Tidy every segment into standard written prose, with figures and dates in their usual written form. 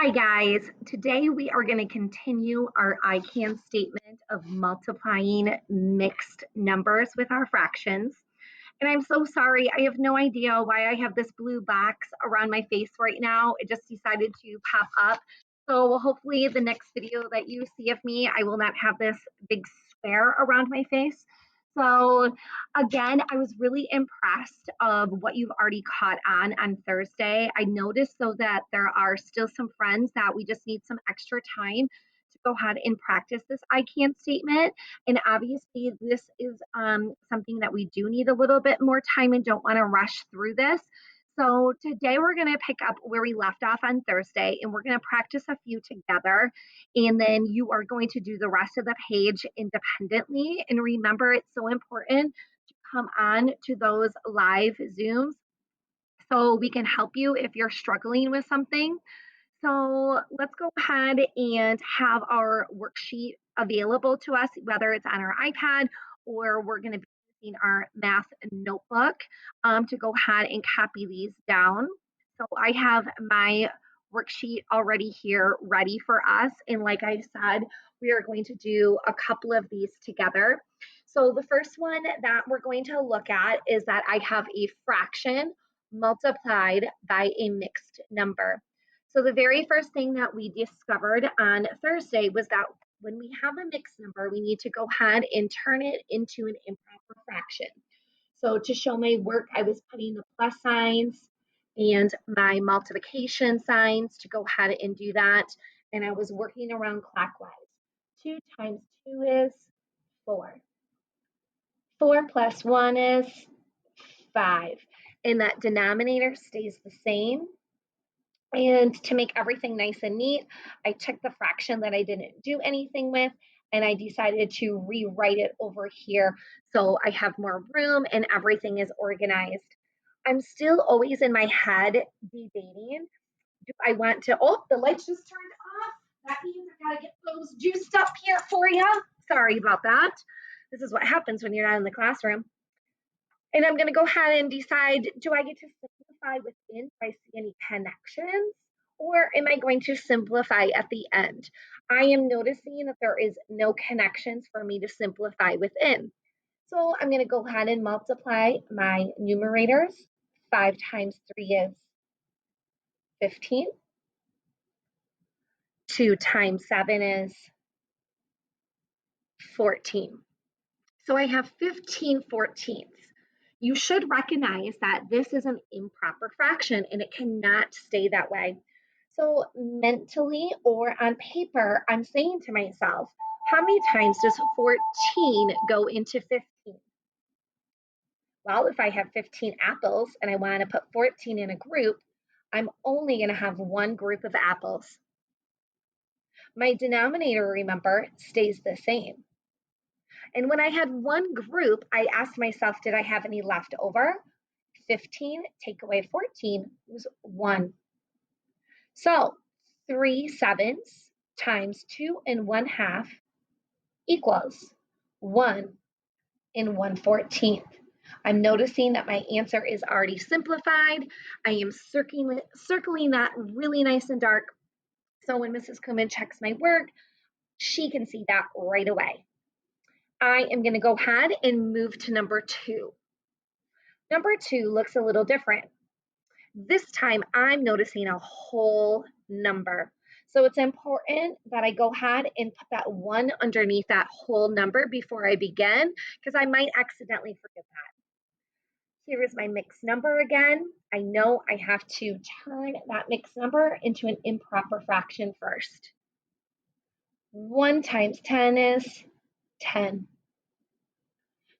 Hi guys, today we are going to continue our I can statement of multiplying mixed numbers with our fractions. And I'm so sorry, I have no idea why I have this blue box around my face right now. It just decided to pop up. So hopefully the next video that you see of me, I will not have this big square around my face. So again, I was really impressed of what you've already caught on Thursday. I noticed though that there are still some friends that we just need some extra time to go ahead and practice this I can't statement. And obviously, this is something that we do need a little bit more time and don't want to rush through this. So today we're going to pick up where we left off on Thursday and we're going to practice a few together. And then you are going to do the rest of the page independently. And remember, it's so important to come on to those live Zooms so we can help you if you're struggling with something. So let's go ahead and have our worksheet available to us, whether it's on our iPad or we're going to be using our math notebook to go ahead and copy these down. So I have my worksheet already here ready for us. And like I said, we are going to do a couple of these together. So the first one that we're going to look at is that I have a fraction multiplied by a mixed number. So the very first thing that we discovered on Thursday was that when we have a mixed number, we need to go ahead and turn it into an improper fraction. So to show my work, I was putting the plus signs and my multiplication signs to go ahead and do that. And I was working around clockwise. 2 times 2 is 4. 4 plus 1 is 5. And that denominator stays the same. And to make everything nice and neat, I took the fraction that I didn't do anything with and I decided to rewrite it over here so I have more room and everything is organized. I'm still always in my head debating, do I want to, oh, the lights just turned off. That means I gotta get those juiced up here for you. Sorry about that. This is what happens when you're not in the classroom. And I'm gonna go ahead and decide, do I get to simplify within if I see any connections? Or am I going to simplify at the end? I am noticing that there is no connections for me to simplify within. So I'm going to go ahead and multiply my numerators. 5 times 3 is 15. 2 times 7 is 14. So I have 15 14ths. You should recognize that this is an improper fraction and it cannot stay that way. So mentally or on paper, I'm saying to myself, how many times does 14 go into 15? Well, if I have 15 apples and I want to put 14 in a group, I'm only going to have one group of apples. My denominator, remember, stays the same. And when I had one group, I asked myself, did I have any left over? 15 take away 14 was 1. So 3 sevens times 2 and 1/2 equals 1 and 1/14. I'm noticing that my answer is already simplified. I am circling that really nice and dark. So when Mrs. Kuhlman checks my work, she can see that right away. I am going to go ahead and move to number 2. Number 2 looks a little different. This time I'm noticing a whole number. So it's important that I go ahead and put that 1 underneath that whole number before I begin, because I might accidentally forget that. Here is my mixed number again. I know I have to turn that mixed number into an improper fraction first. 1 times 10 is 10.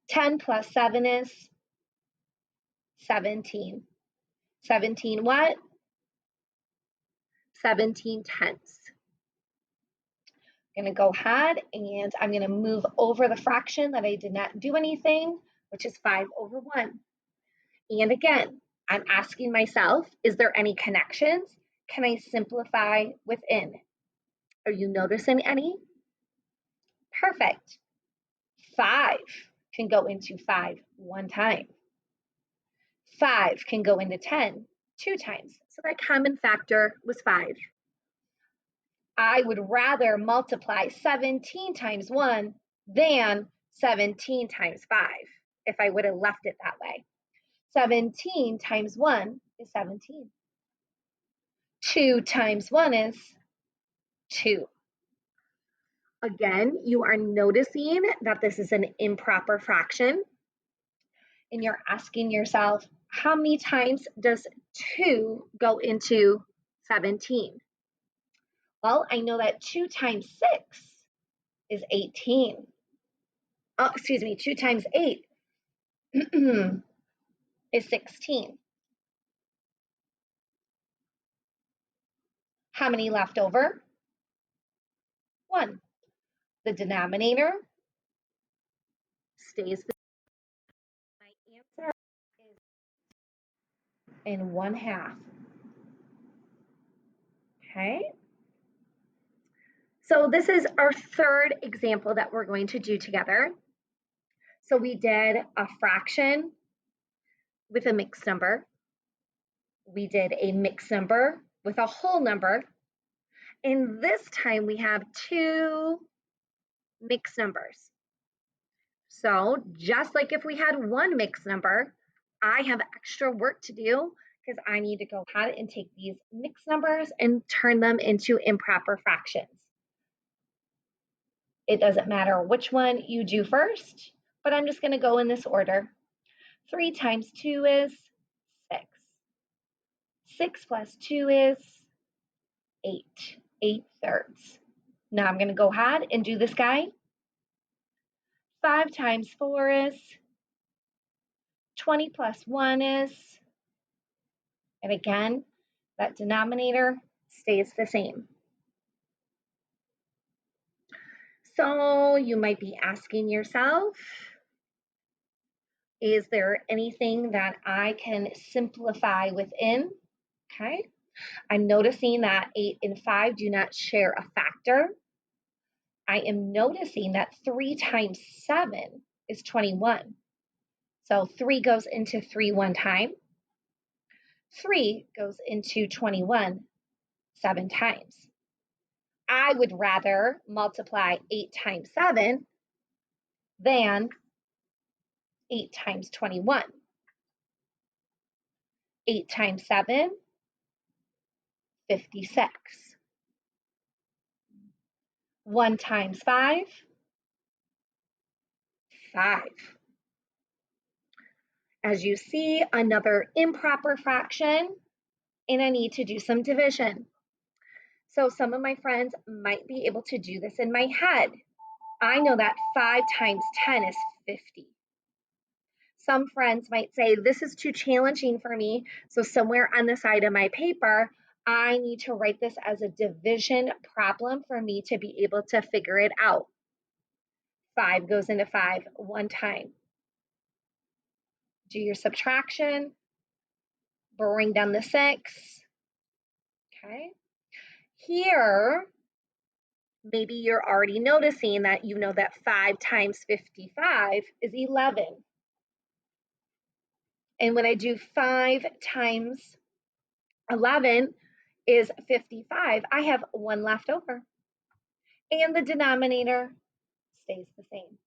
10 plus 7 is 17. 17 what? 17 tenths. I'm going to go ahead and I'm going to move over the fraction that I did not do anything, which is 5 over 1. And again, I'm asking myself, is there any connections? Can I simplify within? Are you noticing any? Perfect. 5 can go into 5 one time. 5 can go into 10 two times. So that common factor was 5. I would rather multiply 17 times 1 than 17 times 5 if I would have left it that way. 17 times 1 is 17. 2 times 1 is 2. Again, you are noticing that this is an improper fraction, and you're asking yourself, how many times does 2 go into 17? Well, I know that 2 times 6 is 18. Oh, excuse me, 2 times 8 is 16. How many left over? 1. The denominator stays the same. My answer is in 1/2. Okay. So this is our third example that we're going to do together. So we did a fraction with a mixed number. We did a mixed number with a whole number. And this time we have 2 mixed numbers. So just like if we had 1 mixed number, I have extra work to do because I need to go ahead and take these mixed numbers and turn them into improper fractions. It doesn't matter which one you do first, but I'm just going to go in this order. 3 times 2 is 6. 6 plus 2 is 8. 8/3. Now I'm going to go ahead and do this guy. 5 times 4 is 20 plus 1 is, and again, that denominator stays the same. So you might be asking yourself, is there anything that I can simplify within? Okay, I'm noticing that 8 and 5 do not share a factor. I am noticing that 3 times 7 is 21. So 3 goes into 3 one time. 3 goes into 21 7 times. I would rather multiply 8 times 7 than 8 times 21. 8 times 7, 56. 1 times 5, 5. As you see, another improper fraction, and I need to do some division. So some of my friends might be able to do this in my head. I know that 5 times 10 is 50. Some friends might say, this is too challenging for me, so somewhere on the side of my paper, I need to write this as a division problem for me to be able to figure it out. 5 goes into 5 one time. Do your subtraction, bring down the 6. Okay. Here, maybe you're already noticing that you know that 5 times 55 is 11. And when I do 5 times 11 is 55, I have 1 left over. And the denominator stays the same.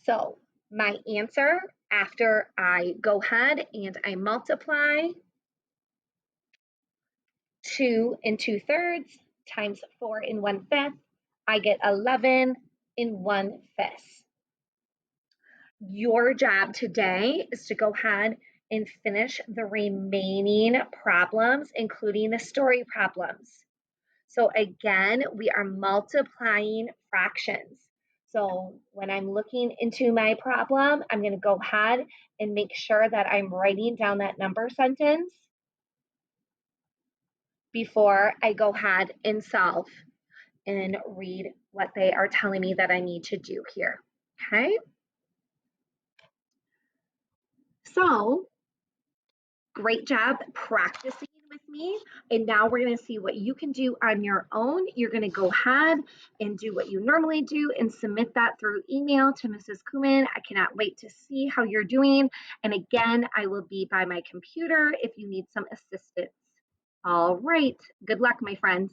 So my answer after I go ahead and I multiply 2 and 2/3 times 4 and 1/5, I get 11 and 1/5. Your job today is to go ahead and finish the remaining problems, including the story problems. So again, we are multiplying fractions. So when I'm looking into my problem, I'm going to go ahead and make sure that I'm writing down that number sentence before I go ahead and solve and read what they are telling me that I need to do here. Okay. So great job practicing with me. And now we're going to see what you can do on your own. You're going to go ahead and do what you normally do and submit that through email to Mrs. Kuman. I cannot wait to see how you're doing. And again, I will be by my computer if you need some assistance. All right. Good luck, my friends.